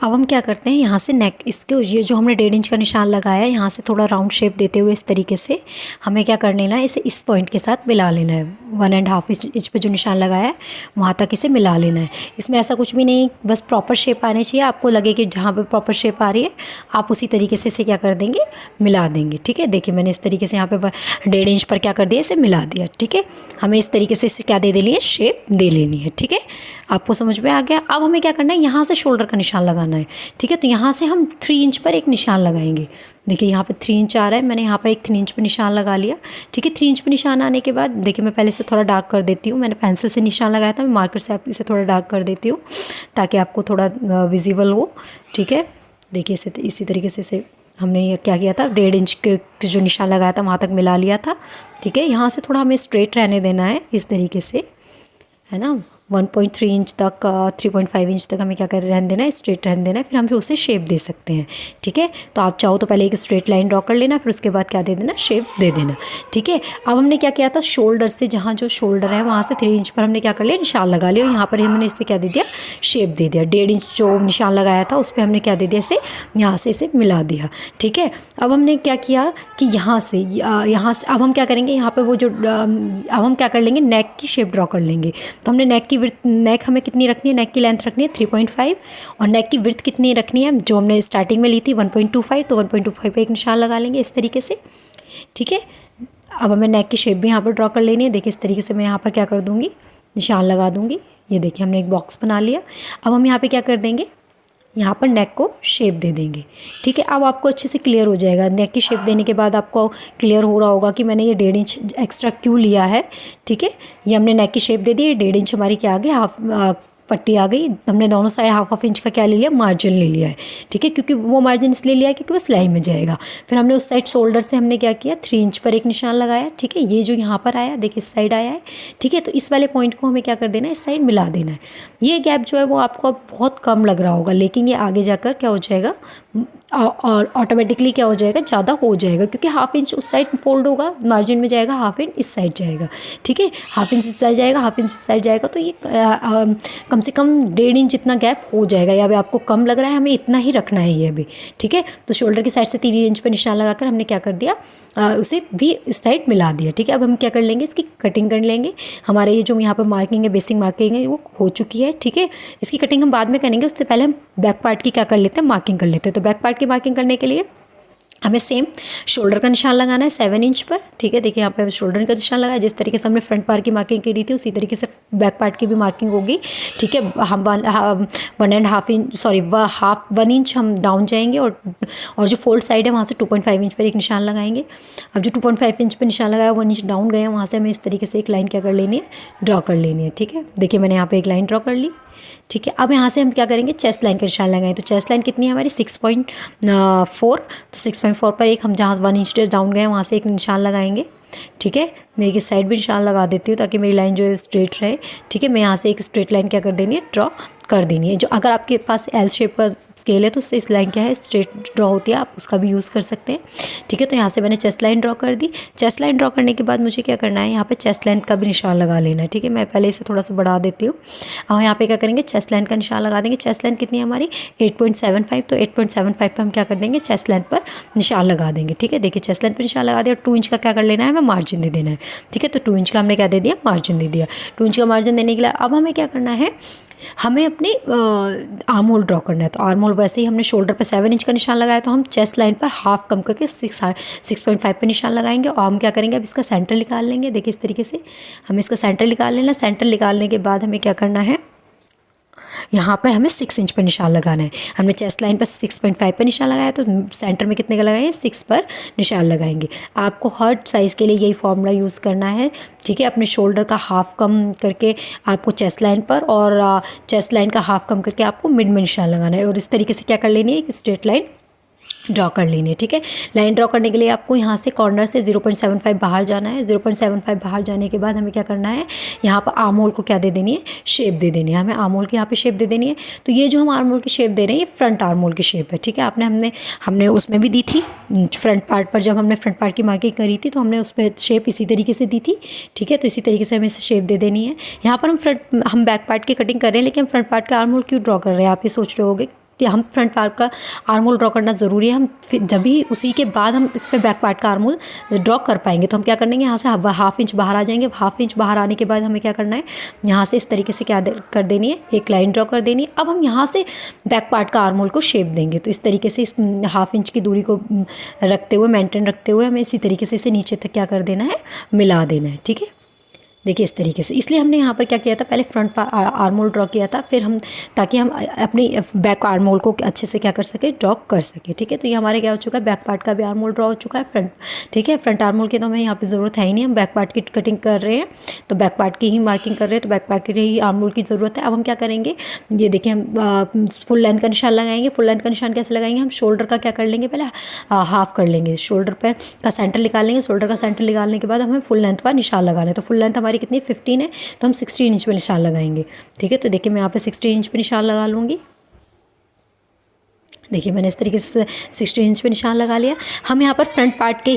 अब हम क्या करते हैं, यहाँ से नेक इसके ये जो हमने 1.5 इंच का निशान लगाया है, यहाँ से थोड़ा राउंड शेप देते हुए इस तरीके से हमें क्या कर लेना है, इसे इस पॉइंट के साथ मिला लेना है। 1.5 इंच पे जो निशान लगाया है वहाँ तक इसे मिला लेना है। इसमें ऐसा कुछ भी नहीं, बस प्रॉपर शेप आनी चाहिए। आपको लगे कि जहाँ पर प्रॉपर शेप आ रही है आप उसी तरीके से इसे क्या कर देंगे, मिला देंगे। ठीक है, देखिए मैंने इस तरीके से यहाँ पर 1.5 इंच पर क्या कर दिया, इसे मिला दिया। ठीक है, हमें इस तरीके से इसे क्या दे देनी है, शेप दे लेनी है। ठीक है, आपको समझ में आ गया। अब हमें क्या करना है, यहाँ से शोल्डर का निशान लगाना है। ठीक है, तो यहाँ से हम 3 इंच पर एक निशान लगाएंगे। देखिए यहाँ पे 3 इंच आ रहा है, मैंने यहाँ पर एक 3 इंच पर निशान लगा लिया। ठीक है, 3 इंच पर निशान आने के बाद देखिए मैं पहले से थोड़ा डार्क कर देती हूँ। मैंने पेंसिल से निशान लगाया था, मैं मार्कर से आप इसे थोड़ा डार्क कर देती हूँ ताकि आपको थोड़ा विजिबल हो। ठीक है, देखिए इसी तरीके से इसे हमने ये क्या किया था, 1.5 इंच के जो निशान लगाया था वहाँ तक मिला लिया था। ठीक है, यहाँ से थोड़ा हमें स्ट्रेट रहने देना है इस तरीके से, है ना। 1.3 इंच तक 3.5 इंच तक हमें क्या कर रहने देना है, स्ट्रेट रहने देना है। फिर हम उसे शेप दे सकते हैं। ठीक है, तो आप चाहो तो पहले एक स्ट्रेट लाइन ड्रॉ कर लेना, फिर उसके बाद क्या दे देना, शेप दे देना। ठीक है, अब हमने क्या किया था, शोल्डर से जहाँ जो शोल्डर है वहाँ से 3 इंच पर हमने क्या कर लिया, निशान लगा लिया। और यहाँ पर हमने इससे क्या दे दिया, शेप दे दिया। 1.5 इंच जो निशान लगाया था उस पर हमने क्या दे दिया, इसे यहाँ से इसे मिला दिया। ठीक है, अब हमने क्या किया कि यहाँ से अब हम क्या करेंगे, यहाँ पर वो जो अब हम क्या कर लेंगे, नेक की शेप ड्रॉ कर लेंगे। तो हमने नेक हमें कितनी रखनी है, नेक की लेंथ रखनी है 3.5, और नेक की विड्थ कितनी रखनी है, जो हमने स्टार्टिंग में ली थी 1.25, तो 1.25 पे एक निशान लगा लेंगे इस तरीके से। ठीक है, अब हमें नेक की शेप भी यहाँ पर ड्रॉ कर लेनी है। देखिए इस तरीके से मैं यहाँ पर क्या कर दूँगी, निशान लगा दूँगी। ये देखिए हमने एक बॉक्स बना लिया। अब हम यहाँ पे क्या कर देंगे, यहाँ पर नेक को शेप दे देंगे। ठीक है, अब आपको अच्छे से क्लियर हो जाएगा। नेक की शेप देने के बाद आपको क्लियर हो रहा होगा कि मैंने ये 1.5 इंच एक्स्ट्रा क्यों लिया है। ठीक है, ये हमने नेक की शेप दे दी, 1.5 इंच हमारी क्या आ गई, हाफ पट्टी आ गई। हमने दोनों साइड हाफ इंच का क्या ले लिया, मार्जिन ले लिया है। ठीक है, क्योंकि वो मार्जिन इसलिए लिया है क्योंकि वो सिलाई में जाएगा। फिर हमने उस साइड शोल्डर से हमने क्या किया, 3 इंच पर एक निशान लगाया। ठीक है, ये जो यहाँ पर आया, देखिए इस साइड आया है। ठीक है, तो इस वाले पॉइंट को हमें क्या कर देना है, इस साइड मिला देना है। ये गैप जो है वो आपको अब बहुत कम लग रहा होगा, लेकिन ये आगे जाकर क्या हो जाएगा, और ऑटोमेटिकली क्या हो जाएगा, ज़्यादा हो जाएगा, क्योंकि हाफ इंच उस साइड फोल्ड होगा, मार्जिन में जाएगा, हाफ इंच इस साइड जाएगा। ठीक है, हाफ इंच इस साइड जाएगा, हाफ इंच इस साइड जाएगा, तो ये कम से कम 1.5 इंच इतना गैप हो जाएगा। या अभी आपको कम लग रहा है, हमें इतना ही रखना है ये भी। ठीक है, तो शोल्डर की साइड से 3 इंच पर निशान लगाकर हमने क्या कर दिया, उसे भी इस साइड मिला दिया। ठीक है, अब हम क्या कर लेंगे, इसकी कटिंग कर लेंगे। हमारे ये जो यहाँ पर मार्किंग है, बेसिक मार्किंग है, वो हो चुकी है। ठीक है, इसकी कटिंग हम बाद में करेंगे, उससे पहले हम बैक पार्ट की क्या कर लेते हैं, मार्किंग कर लेते हैं। तो बैक पार्ट की मार्किंग करने के लिए हमें सेम शोल्डर का निशान लगाना है 7 इंच पर। ठीक है, देखिए यहाँ पे हमें शोल्डर का निशान लगाया। जिस तरीके से हमने फ्रंट पार्ट की मार्किंग की थी, उसी तरीके से बैक पार्ट की भी मार्किंग होगी। ठीक है, हम 1 इंच हम डाउन जाएंगे, और जो फोल्ड साइड है वहाँ से 2.5 इंच पर एक निशान लगाएंगे। अब जो 2.5 इंच पर निशान लगाया, 1 इंच डाउन गए, वहाँ से हमें इस तरीके से एक लाइन क्या कर लेनी है, ड्रॉ कर लेनी है। ठीक है, देखिए मैंने यहाँ पर एक लाइन ड्रॉ कर ली। ठीक है, अब यहाँ से हम क्या करेंगे, चेस्ट लाइन का निशान लगाएं। तो चेस्ट लाइन कितनी है हमारी, 6.4। तो 6.4 पर एक हम जहाँ 1 इंच डाउन गए, वहाँ से एक निशान लगाएंगे। ठीक है, मैं एक साइड भी निशान लगा देती हूँ ताकि मेरी लाइन जो है स्ट्रेट रहे। ठीक है, मैं यहाँ से एक स्ट्रेट लाइन क्या कर देनी है, ड्रॉ कर देनी है। जो अगर आपके पास एल शेप का स्केल है तो उससे इस लाइन क्या है, स्ट्रेट ड्रॉ होती है, आप उसका भी यूज़ कर सकते हैं। ठीक है, तो यहाँ से मैंने चेस्ट लाइन ड्रॉ कर दी। चेस्ट लाइन ड्रॉ करने के बाद मुझे क्या करना है, यहाँ पे चेस्ट लाइन का भी निशान लगा लेना है। ठीक है, मैं पहले इसे थोड़ा सा बढ़ा देती हूँ। और यहाँ पे क्या करेंगे, चेस्ट लाइन का निशान लगा देंगे। चेस्ट लाइन कितनी है हमारी, 8.75। तो 8.75 पर हम क्या कर देंगे, चेस्ट लाइन पर निशान लगा देंगे। ठीक है, देखिए चेस्ट लाइन पर निशान लगा दिया। 2 इंच का क्या कर लेना है, हमें मार्जिन दे देना है। ठीक है, तो 2 इंच का हमने क्या दे दिया, मार्जिन दे दिया। 2 इंच का मार्जिन देने के लिए अब हमें क्या करना है, हमें अपनी आर्म होल ड्रॉ करना है। तो आर्म होल वैसे ही हमने शोल्डर पर 7 इंच का निशान लगाया, तो हम चेस्ट लाइन पर हाफ कम करके 6.5 पे निशान लगाएंगे। और हम क्या करेंगे, अब इसका सेंटर निकाल लेंगे। देखिए इस तरीके से हमें इसका सेंटर निकाल लेना। सेंटर निकालने के बाद हमें क्या करना है, यहाँ पे हमें 6 इंच पर निशान लगाना है। हमने चेस्ट लाइन पर 6.5 पर निशान लगाया, तो सेंटर में कितने का लगाएंगे, 6 पर निशान लगाएंगे। आपको हर साइज़ के लिए यही फॉर्मूला यूज़ करना है। ठीक है, अपने शोल्डर का हाफ कम करके आपको चेस्ट लाइन पर, और चेस्ट लाइन का हाफ कम करके आपको मिड में निशान लगाना है। और इस तरीके से क्या कर लेनी है, एक स्ट्रेट लाइन ड्रॉ कर लेनी है। ठीक है, लाइन ड्रॉ करने के लिए आपको यहाँ से कॉर्नर से 0.75 बाहर जाना है। 0.75 बाहर जाने के बाद हमें क्या करना है, यहाँ पर आर्म होल को क्या दे देनी है, शेप दे देनी है। हमें आर्म होल की यहाँ पे शेप दे देनी है। तो ये जो हम आर्म होल की शेप दे रहे हैं, ये फ्रंट आर्म होल की शेप है। ठीक है, हमने उसमें भी दी थी, फ्रंट पार्ट पर जब हमने फ्रंट पार्ट की मार्किंग करी थी तो हमने उस पर शेप इसी तरीके से दी थी। ठीक है, तो इसी तरीके से हमें इसे शेप दे देनी है। यहाँ पर हम बैक पार्ट की कटिंग कर रहे हैं, लेकिन हम फ्रंट पार्ट का आर्म होल क्यों ड्रॉ कर रहे हैं, आप ये सोच रहे होगे कि हम फ्रंट पार्ट का आर्म होल ड्रॉ करना ज़रूरी है। हम फिर जब भी उसी के बाद हम इस पे बैक पार्ट का आर्म होल ड्रॉ कर पाएंगे। तो हम क्या करेंगे, यहाँ से हाफ इंच बाहर आ जाएंगे। हाफ इंच बाहर आने के बाद हमें क्या करना है, यहाँ से इस तरीके से क्या कर देनी है, एक लाइन ड्रॉ कर देनी है। अब हम यहाँ से बैक पार्ट का आर्म होल को शेप देंगे। तो इस तरीके से इस हाफ इंच की दूरी को रखते हुए, मेंटेन रखते हुए, हमें इसी तरीके से इसे नीचे तक क्या कर देना है, मिला देना है। ठीक है, देखिए इस तरीके से। इसलिए हमने यहाँ पर क्या किया था, पहले फ्रंट आर्म होल ड्रॉ किया था, फिर हम ताकि हम अपनी बैक आर्म होल को अच्छे से क्या कर सके, ड्रॉ कर सके। ठीक है, तो ये हमारे क्या हो चुका है, बैक पार्ट का भी आर्म होल ड्रॉ हो चुका है। फ्रंट, ठीक है, फ्रंट आर्म होल की तो हमें यहाँ पे ज़रूरत है ही नहीं, हम बैक पार्ट की कटिंग कर रहे हैं, तो बैक पार्ट की ही मार्किंग कर रहे हैं, तो बैक पार्ट की ही आर्म होल की ज़रूरत है। अब हम क्या करेंगे, ये देखिए हम फुल लेंथ का निशान लगाएंगे। फुल लेंथ का निशान कैसे लगाएंगे, हम शोल्डर का क्या कर लेंगे, पहले हाफ कर लेंगे, शोल्डर पर का सेंटर निकाल लेंगे। शोल्डर का सेंटर निकालने के बाद हमें फुल लेंथ का निशान लगाना है। तो फुल लेंथ हमारी कितनी, 15 है, तो हम 16 इंच पे निशान लगाएंगे। ठीक है, तो देखिए मैं यहाँ पे 16 इंच पे निशान लगा लूँगी। देखिए मैंने इस तरीके से 16 इंच पे निशान लगा लिया। हम यहाँ पर फ्रंट पार्ट की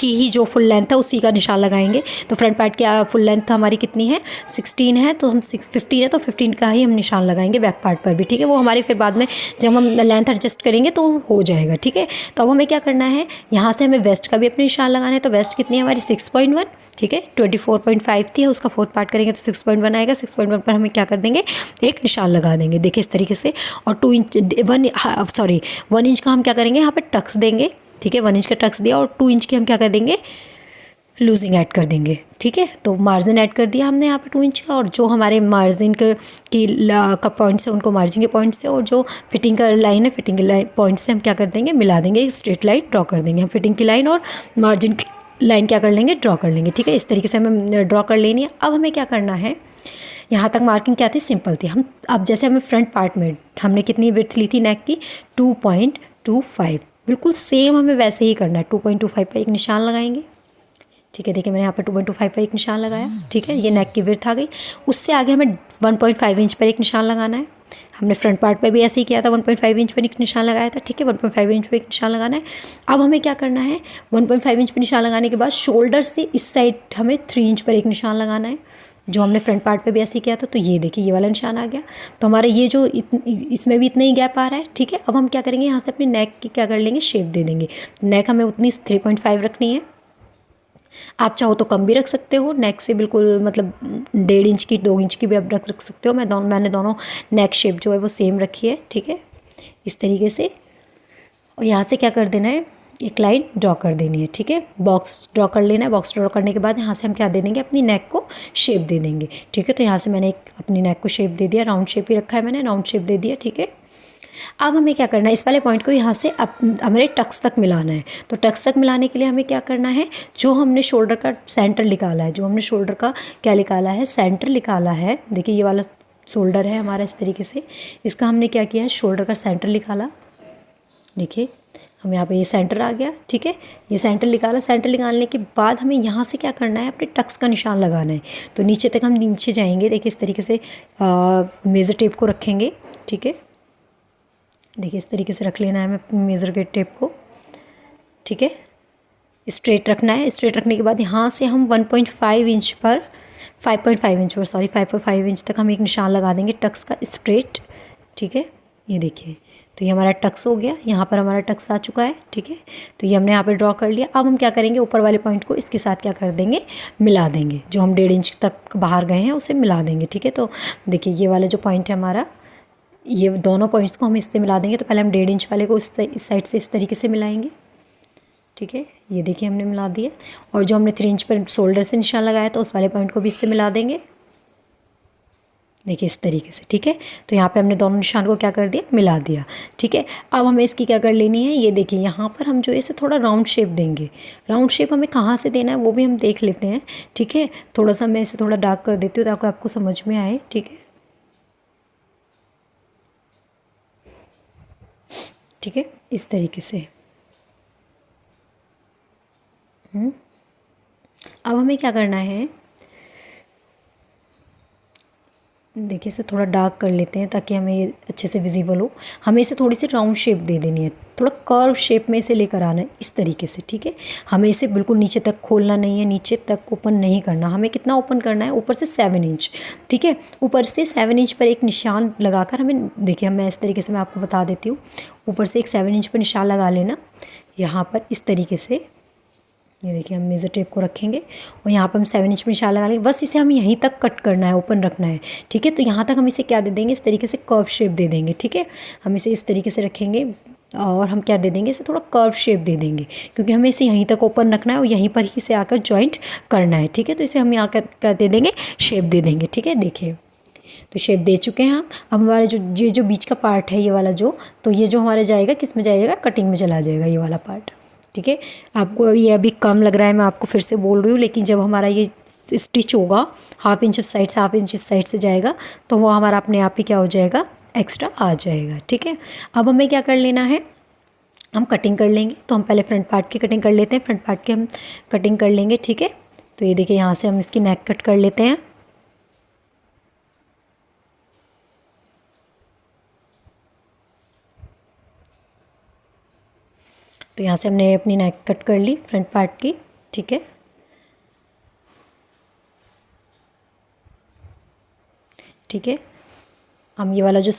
ही जो फुल लेंथ है उसी का निशान लगाएंगे। तो फ्रंट पार्ट की फुल लेंथ हमारी कितनी है, 16 है, तो हम 15 है, तो 15 का ही हम निशान लगाएंगे बैक पार्ट पर भी। ठीक है, वो हमारी फिर बाद में जब हम लेंथ एडजस्ट करेंगे तो हो जाएगा। ठीक है, तो अब हमें क्या करना है, यहाँ से हमें वेस्ट का भी अपने निशान लगाना है। तो वेस्ट कितनी है हमारी, 6.1। ठीक है, 24.5 थी, उसका 4th पार्ट करेंगे तो 6.1 आएगा। 6.1 पर हमें क्या कर देंगे, एक निशान लगा देंगे। देखिए इस तरीके से। और 1 इंच का हम क्या करेंगे, यहाँ पर टक्स देंगे। ठीक है, 1 इंच का टक्स दिया, और 2 इंच की हम क्या कर देंगे, लूजिंग ऐड कर देंगे। ठीक है, तो मार्जिन ऐड कर दिया हमने यहाँ पे 2 इंच का, और जो हमारे मार्जिन के का पॉइंट्स है उनको मार्जिन के पॉइंट से, और जो फिटिंग का लाइन है फिटिंग के लाइन पॉइंट से हम क्या कर देंगे, मिला देंगे, एक स्ट्रेट लाइन ड्रॉ कर देंगे। हम फिटिंग की लाइन और मार्जिन की लाइन क्या कर लेंगे, ड्रॉ कर लेंगे। ठीक है, इस तरीके से हमें ड्रॉ कर लेनी है। अब हमें क्या करना है, यहाँ तक मार्किंग क्या थी, सिंपल थी। हम अब जैसे हमें फ्रंट पार्ट में हमने कितनी विड्थ ली थी नेक की, 2.25, बिल्कुल सेम हमें वैसे ही करना है। 2.25 पर एक निशान लगाएंगे। ठीक है, देखिए मैंने यहाँ पर 2.25 पर एक निशान लगाया। ठीक है, ये नेक की विड्थ आ गई। उससे आगे हमें 1.5 इंच पर एक निशान लगाना है। हमने फ्रंट पार्ट पे भी ऐसे ही किया था, 1.5 इंच पर एक निशान लगाया था। ठीक है, 1.5 इंच पर एक निशान लगाना है। अब हमें क्या करना है, 1.5 इंच पर निशान लगाने के बाद शोल्डर से इस साइड हमें 3 इंच पर एक निशान लगाना है, जो हमने फ्रंट पार्ट पे भी ऐसे ही किया था। तो ये देखिए ये वाला निशान आ गया। तो हमारा ये जो इसमें भी इतना ही गैप आ रहा है। ठीक है, अब हम क्या करेंगे, यहाँ से अपनी नेक की क्या कर लेंगे, शेप दे देंगे। नेक हमें उतनी 3.5 रखनी है। आप चाहो तो कम भी रख सकते हो, नेक से बिल्कुल मतलब 1.5 इंच की, 2 इंच की भी आप रख सकते हो। मैंने दोनों नेक शेप जो है वो सेम रखी है। ठीक है, इस तरीके से। और यहाँ से क्या कर देना है, एक लाइन ड्रॉ कर देनी है। ठीक है, बॉक्स ड्रॉ कर लेना है। बॉक्स ड्रॉ करने के बाद यहाँ से हम क्या दे देंगे, अपनी नेक को शेप दे देंगे। ठीक है, तो यहाँ से मैंने एक अपनी नेक को शेप दे दिया, राउंड शेप ही रखा है मैंने, राउंड शेप दे दिया। ठीक है, अब हमें क्या करना है, इस वाले पॉइंट को यहाँ से हमारे टक्स तक मिलाना है। तो टक्स तक मिलाने के लिए हमें क्या करना है, जो हमने शोल्डर का सेंटर निकाला है, जो हमने शोल्डर का क्या निकाला है, सेंटर निकाला है। देखिए ये वाला शोल्डर है हमारा, इस तरीके से इसका हमने क्या किया है, शोल्डर का सेंटर निकाला। देखिए हम यहाँ पे ये सेंटर आ गया। ठीक है, ये सेंटर निकाला। सेंटर निकालने के बाद हमें यहाँ से क्या करना है, अपने टक्स का निशान लगाना है। तो नीचे तक हम नीचे जाएंगे। देखिए इस तरीके से मेज़र टेप को रखेंगे। ठीक है, देखिए इस तरीके से रख लेना है हमें मेज़र के टेप को। ठीक है, स्ट्रेट रखना है। स्ट्रेट रखने के बाद यहाँ से हम 1.5 इंच पर 5.5 इंच पर 5.5 इंच तक हम एक निशान लगा देंगे टक्स का स्ट्रेट। ठीक है, ये देखिए तो ये हमारा टक्स हो गया, यहाँ पर हमारा टक्स आ चुका है। ठीक है, तो ये हमने यहाँ पे ड्रॉ कर लिया। अब हम क्या करेंगे, ऊपर वाले पॉइंट को इसके साथ क्या कर देंगे, मिला देंगे। जो हम 1.5 इंच तक बाहर गए हैं उसे मिला देंगे। ठीक है, तो देखिए ये वाला जो पॉइंट है हमारा, ये दोनों पॉइंट्स को हम इससे मिला देंगे। तो पहले हम 1.5 इंच वाले को इस साइड से इस तरीके से मिलाएंगे। ठीक है, ये देखिए हमने मिला दिया। और जो हमने 3 इंच पर शोल्डर से निशान लगाया था उस वाले पॉइंट को भी इससे मिला देंगे। देखिए इस तरीके से। ठीक है, तो यहाँ पे हमने दोनों निशान को क्या कर दिया, मिला दिया। ठीक है, अब हमें इसकी क्या कर लेनी है, ये देखिए यहाँ पर हम जो है इसे थोड़ा राउंड शेप देंगे। राउंड शेप हमें कहाँ से देना है वो भी हम देख लेते हैं। ठीक है, थोड़ा सा मैं इसे थोड़ा डार्क कर देती हूँ ताकि आपको समझ में आए। ठीक है, ठीक है, इस तरीके से। अब हमें क्या करना है, देखिए इसे थोड़ा डार्क कर लेते हैं ताकि हमें ये अच्छे से विजिबल हो। हमें इसे थोड़ी सी राउंड शेप दे देनी है, थोड़ा कर्व शेप में इसे लेकर आना है इस तरीके से। ठीक है, हमें इसे बिल्कुल नीचे तक खोलना नहीं है, नीचे तक ओपन नहीं करना। हमें कितना ओपन करना है, ऊपर से 7 इंच। ठीक है, ऊपर से 7 इंच पर एक निशान लगाकर हमें, देखिए मैं इस तरीके से मैं आपको बता देती हूँ। ऊपर से एक 7 इंच पर निशान लगा लेना यहाँ पर इस तरीके से। ये देखिए हम मेज़र टेप को रखेंगे और यहाँ पर हम 7 इंच में निशान लगा लेंगे। बस इसे हम यहीं तक कट करना है, ओपन रखना है। ठीक है, तो यहाँ तक हम इसे क्या दे देंगे, इस तरीके से कर्व शेप दे देंगे। ठीक है, हम इसे इस तरीके से रखेंगे और हम क्या दे देंगे, इसे थोड़ा कर्व शेप दे देंगे क्योंकि हमें इसे यहीं तक ओपन रखना है और यहीं पर ही इसे आकर जॉइंट करना है। ठीक है, तो इसे हम यहाँ कर दे देंगे, शेप दे देंगे। ठीक है, देखिए तो शेप दे चुके हैं हम। अब हमारे जो बीच का पार्ट है ये वाला तो ये जो हमारे जाएगा किस में जाएगा, कटिंग में चला जाएगा ये वाला पार्ट। ठीक है, आपको ये अभी कम लग रहा है, मैं आपको फिर से बोल रही हूँ, लेकिन जब हमारा ये स्टिच होगा 1/2 इंच उस साइड से 1/2 इंच इस साइड से जाएगा तो वो हमारा अपने आप ही क्या हो जाएगा, एक्स्ट्रा आ जाएगा। ठीक है, अब हमें क्या कर लेना है, हम कटिंग कर लेंगे। तो हम पहले फ्रंट पार्ट की कटिंग कर लेते हैं, फ्रंट पार्ट की हम कटिंग कर लेंगे। ठीक है, तो ये देखिए यहाँ से हम इसकी नेक कट कर लेते हैं। तो यहाँ से हमने अपनी नेक कट कर ली फ्रंट पार्ट की। ठीक है, ठीक है, हम ये वाला जो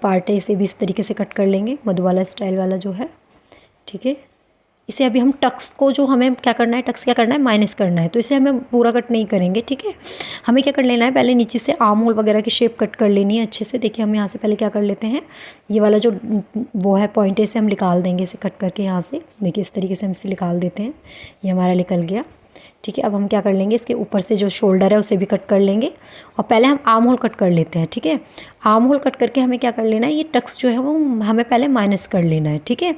पार्ट है इसे भी इस तरीके से कट कर लेंगे, मधुबाला स्टाइल वाला जो है। ठीक है, इसे अभी हम टक्स को जो हमें क्या करना है, टक्स क्या करना है, माइनस करना है, तो इसे हमें पूरा कट नहीं करेंगे। ठीक है, हमें क्या कर लेना है, पहले नीचे से आर्म होल वगैरह की शेप कट कर लेनी है अच्छे से। देखिए हम यहाँ से पहले क्या कर लेते हैं, ये वाला जो वो है पॉइंट है इसे हम निकाल देंगे, इसे कट करके यहाँ से। देखिए इस तरीके से हम इसे निकाल देते हैं, ये हमारा निकल गया। ठीक है। अब हम क्या कर लेंगे, इसके ऊपर से जो शोल्डर है उसे भी कट कर लेंगे और पहले हम आर्म होल कट कर लेते हैं। ठीक है, आर्म होल कट करके हमें क्या कर लेना है, ये टक्स जो है वो हमें पहले माइनस कर लेना है। ठीक है,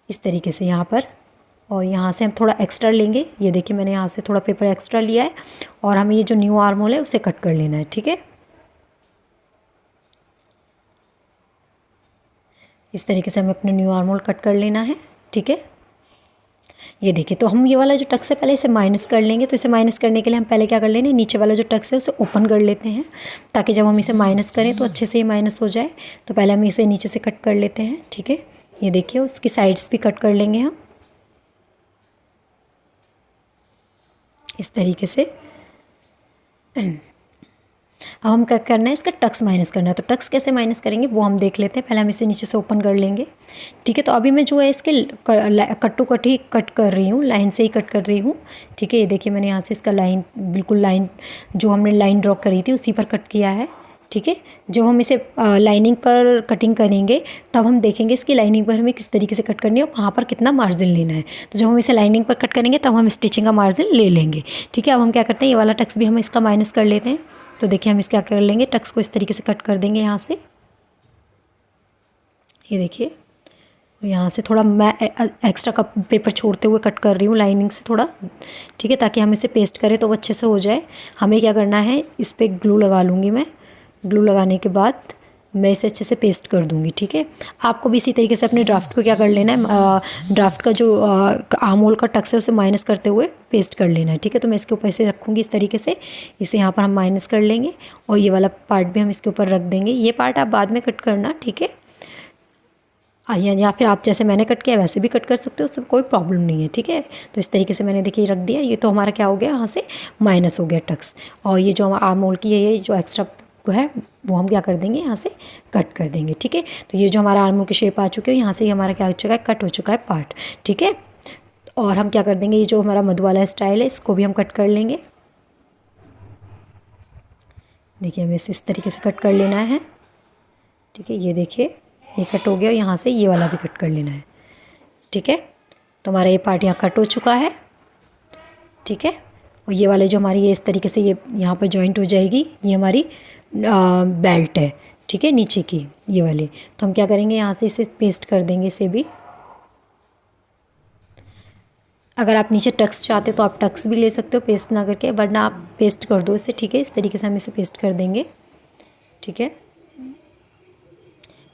इस तरीके से यहाँ पर, और यहाँ से हम थोड़ा एक्स्ट्रा लेंगे। ये देखिए मैंने यहाँ से थोड़ा पेपर एक्स्ट्रा लिया है और हमें ये जो न्यू आर्म होल है उसे कट कर लेना है। ठीक है, इस तरीके से हमें अपने न्यू आर्म होल कट कर लेना है। ठीक है, ये देखिए, तो हम ये वाला जो टक्स है पहले इसे माइनस कर लेंगे। तो इसे माइनस करने के लिए हम पहले क्या कर लेंगे, नीचे वाला जो टक्स है उसे ओपन कर लेते हैं, ताकि जब हम इसे माइनस करें तो अच्छे से ये माइनस हो जाए। तो पहले हम इसे नीचे से कट कर लेते हैं। ठीक है, ये देखिए, उसकी साइड्स भी कट कर लेंगे हम इस तरीके से। अब हम क्या करना है, इसका टक्स माइनस करना है। तो टक्स कैसे माइनस करेंगे वो हम देख लेते हैं। पहले हम इसे नीचे से ओपन कर लेंगे। ठीक है, तो अभी मैं जो है इसके कट टू कट ही कट कर रही हूँ, लाइन से ही कट कर रही हूँ। ठीक है, ये देखिए मैंने यहाँ से इसका लाइन, बिल्कुल लाइन जो हमने लाइन ड्रॉ करी थी उसी पर कट किया है। ठीक है, जब हम इसे लाइनिंग पर कटिंग करेंगे तब हम देखेंगे इसकी लाइनिंग पर हमें किस तरीके से कट करनी है और कहाँ पर कितना मार्जिन लेना है। तो जब हम इसे लाइनिंग पर कट करेंगे तब हम स्टिचिंग का मार्जिन ले लेंगे। ठीक है, अब हम क्या करते हैं, ये वाला टक्स भी हम इसका माइनस कर लेते हैं। तो देखिए हम इसका क्या कर लेंगे, टक्स को इस तरीके से कट कर देंगे यहाँ से। ये देखिए, यहाँ से थोड़ा मैं एक्स्ट्रा का पेपर छोड़ते हुए कट कर रही हूँ लाइनिंग से थोड़ा। ठीक है, ताकि हम इसे पेस्ट करें तो वो अच्छे से हो जाए। हमें क्या करना है, इस पर ग्लू लगा लूँगी मैं। ग्लू लगाने के बाद मैं इसे अच्छे से पेस्ट कर दूँगी। ठीक है, आपको भी इसी तरीके से अपने ड्राफ्ट को क्या कर लेना है, ड्राफ्ट का जो आर्म होल का टक्स है उसे माइनस करते हुए पेस्ट कर लेना है। ठीक है, तो मैं इसके ऊपर इसे रखूँगी इस तरीके से। इसे यहाँ पर हम माइनस कर लेंगे और ये वाला पार्ट भी हम इसके ऊपर रख देंगे। ये पार्ट आप बाद में कट करना। ठीक है, या फिर आप जैसे मैंने कट किया वैसे भी कट कर सकते हो, उसमें कोई प्रॉब्लम नहीं है। ठीक है, तो इस तरीके से मैंने देखिए रख दिया। ये तो हमारा क्या हो गया, यहाँ से माइनस हो गया टक्स। और ये जो आर्म होल की है, ये जो एक्स्ट्रा है वो हम क्या कर देंगे, यहाँ से कट कर देंगे। ठीक है, तो ये जो हमारा आर्म होल की शेप आ चुकी है, यहाँ से ही हमारा क्या हो चुका है, कट हो चुका है पार्ट। ठीक है, और हम क्या कर देंगे, ये जो हमारा मधुबाला स्टाइल है इसको भी हम कट कर लेंगे। देखिए हमें इस तरीके से कट कर लेना है। ठीक है, ये देखिए ये कट हो गया, यहाँ से ये वाला भी कट कर लेना है। ठीक है, तो हमारा ये पार्ट यहाँ कट हो चुका है। ठीक है, और ये वाले जो हमारी ये इस तरीके से ये यहाँ पर जॉइंट हो जाएगी, ये हमारी बेल्ट है। ठीक है, नीचे की ये वाली। तो हम क्या करेंगे, यहाँ से इसे पेस्ट कर देंगे इसे भी। अगर आप नीचे टक्स चाहते तो आप टक्स भी ले सकते हो पेस्ट ना करके, वरना आप पेस्ट कर दो इसे। ठीक है, इस तरीके से हम इसे पेस्ट कर देंगे। ठीक है,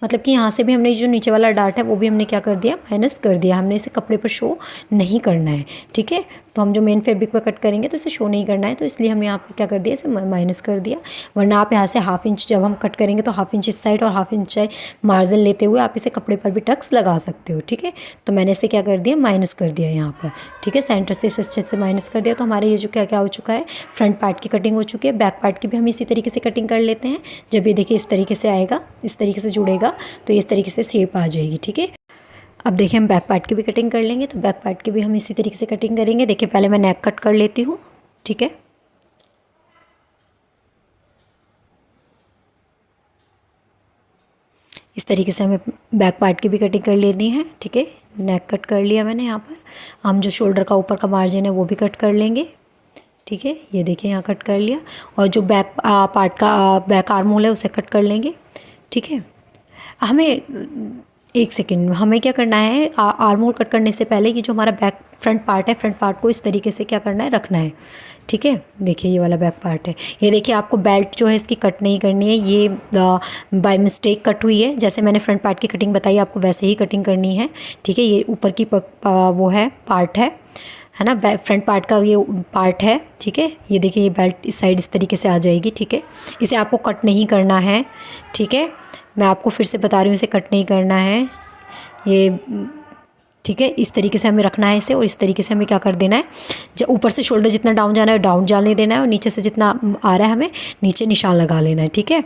मतलब कि यहाँ से भी हमने जो नीचे वाला डार्ट है वो भी हमने क्या कर दिया, माइनस कर दिया। हमने इसे कपड़े पर शो नहीं करना है। ठीक है, तो हम जो मेन फैब्रिक पर कट करेंगे तो इसे शो नहीं करना है, तो इसलिए हमने यहाँ पर क्या कर दिया, इसे माइनस कर दिया। वरना आप यहाँ से हाफ इंच जब हम कट करेंगे तो हाफ इंच इस साइड और हाफ इंच मार्जिन लेते हुए आप इसे कपड़े पर भी टक्स लगा सकते हो। ठीक है, तो मैंने इसे क्या कर दिया, माइनस कर दिया यहाँ पर। ठीक है, सेंटर से इसे अच्छे से माइनस कर दिया। तो हमारे ये जो क्या क्या हो चुका है, फ्रंट पार्ट की कटिंग हो चुकी है। बैक पार्ट की भी हम इसी तरीके से कटिंग कर लेते हैं। जब ये देखिए इस तरीके से आएगा, इस तरीके से जुड़ेगा तो इस तरीके से शेप आ जाएगी। ठीक है, अब देखिए हम बैक पार्ट की भी कटिंग कर लेंगे। तो बैक पार्ट की भी हम इसी तरीके से कटिंग करेंगे। देखिए पहले मैं नेक कट कर लेती हूँ। ठीक है, इस तरीके से हमें बैक पार्ट की भी कटिंग कर लेनी है। ठीक है, नेक कट कर लिया मैंने। यहाँ पर हम जो शोल्डर का ऊपर का मार्जिन है वो भी कट कर लेंगे। ठीक है, ये देखिए यहाँ कट कर लिया। और जो बैक पार्ट का बैक आर्म होल है उसे कट कर लेंगे। ठीक है, हमें एक सेकेंड, हमें क्या करना है, आर्म होल कट करने से पहले ये जो हमारा बैक फ्रंट पार्ट है, फ्रंट पार्ट को इस तरीके से क्या करना है, रखना है। ठीक है, देखिए ये वाला बैक पार्ट है। ये देखिए आपको बेल्ट जो है इसकी कट नहीं करनी है, ये बाय मिस्टेक कट हुई है। जैसे मैंने फ्रंट पार्ट की कटिंग बताई आपको वैसे ही कटिंग करनी है। ठीक है, ये ऊपर की वो है पार्ट है ना, फ्रंट पार्ट का ये पार्ट है। ठीक है, ये देखिए ये बेल्ट इस साइड इस तरीके से आ जाएगी। ठीक है, इसे आपको कट नहीं करना है। ठीक है, मैं आपको फिर से बता रही हूँ, इसे कट नहीं करना है ये। ठीक है, इस तरीके से हमें रखना है इसे, और इस तरीके से हमें क्या कर देना है, जब ऊपर से शोल्डर जितना डाउन जाना है डाउन जाने देना है, और नीचे से जितना आ रहा है हमें नीचे निशान लगा लेना है। ठीक है,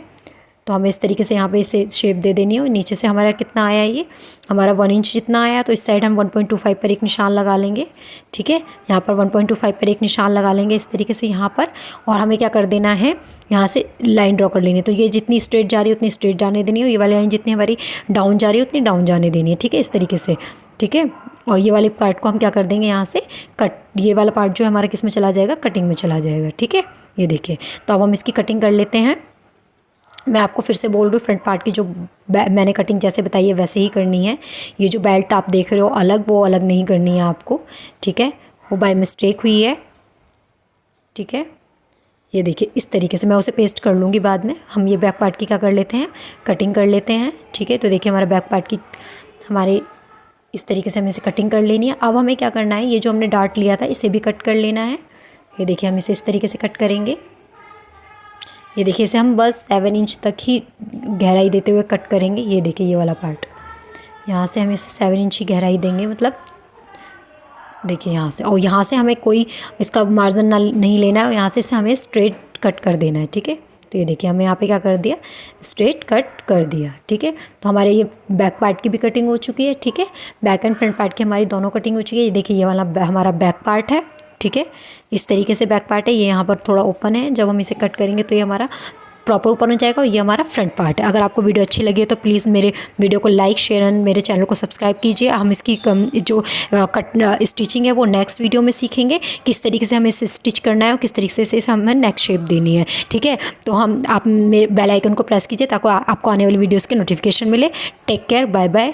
तो हमें इस तरीके से यहाँ पे इसे शेप दे देनी है। और नीचे से हमारा कितना आया, ये हमारा 1 इंच जितना आया, तो इस साइड हम 1.25 पर एक निशान लगा लेंगे। ठीक है, यहाँ पर 1.25 पर एक निशान लगा लेंगे इस तरीके से यहाँ पर। और हमें क्या कर देना है, यहाँ से लाइन ड्रॉ कर लेनी है। तो ये जितनी स्ट्रेट जा रही है उतनी स्ट्रेट जाने देनी है, ये वाली लाइन जितनी हमारी डाउन जा रही है उतनी डाउन जाने देनी है। ठीक है, इस तरीके से। ठीक है, और ये वाले पार्ट को हम क्या कर देंगे यहाँ से कट, ये वाला पार्ट जो है हमारा किस में चला जाएगा, कटिंग में चला जाएगा। ठीक है, ये देखिए। तो अब हम इसकी कटिंग कर लेते हैं। मैं आपको फिर से बोल रही हूँ, फ्रंट पार्ट की जो मैंने कटिंग जैसे बताई है वैसे ही करनी है। ये जो बेल्ट आप देख रहे हो अलग, वो अलग नहीं करनी है आपको। ठीक है, वो बाय मिस्टेक हुई है। ठीक है, ये देखिए इस तरीके से मैं उसे पेस्ट कर लूँगी बाद में। हम ये बैक पार्ट की क्या कर लेते हैं, कटिंग कर लेते हैं। ठीक है, तो देखिए हमारा बैक पार्ट की हमारे इस तरीके से हमें इसे कटिंग कर लेनी है। अब हमें क्या करना है, ये जो हमने डार्ट लिया था इसे भी कट कर लेना है। ये देखिए हम इसे इस तरीके से कट करेंगे। ये देखिए इसे हम बस 7 इंच तक ही गहराई देते हुए कट करेंगे। ये देखिए ये वाला पार्ट, यहाँ से हम इसे 7 इंच की गहराई देंगे, मतलब देखिए यहाँ से, और यहाँ से हमें कोई इसका मार्जिन ना नहीं लेना है, यहाँ से इसे हमें स्ट्रेट कट कर देना है। ठीक है, तो ये देखिए हमने यहाँ पे क्या कर दिया, स्ट्रेट कट कर दिया। ठीक है, तो हमारे ये बैक पार्ट की भी कटिंग हो चुकी है। ठीक है, बैक एंड फ्रंट पार्ट की हमारी दोनों कटिंग हो चुकी है। ये देखिए ये वाला हमारा बैक पार्ट है। ठीक है, इस तरीके से बैक पार्ट है, ये यहाँ पर थोड़ा ओपन है। जब हम इसे कट करेंगे तो ये हमारा प्रॉपर ओपन हो जाएगा, और ये हमारा फ्रंट पार्ट है। अगर आपको वीडियो अच्छी लगी है तो प्लीज़ मेरे वीडियो को लाइक, शेयर एंड मेरे चैनल को सब्सक्राइब कीजिए। हम इसकी जो स्टिचिंग है वो नेक्स्ट वीडियो में सीखेंगे, किस तरीके से हमें इसे स्टिच करना है और किस तरीके से इसे हमें नेक्स्ट शेप देनी है। ठीक है, तो आप मेरे बेल आइकन को प्रेस कीजिए ताकि आपको आने वाली वीडियोज़ के नोटिफिकेशन मिले। Take care, bye bye.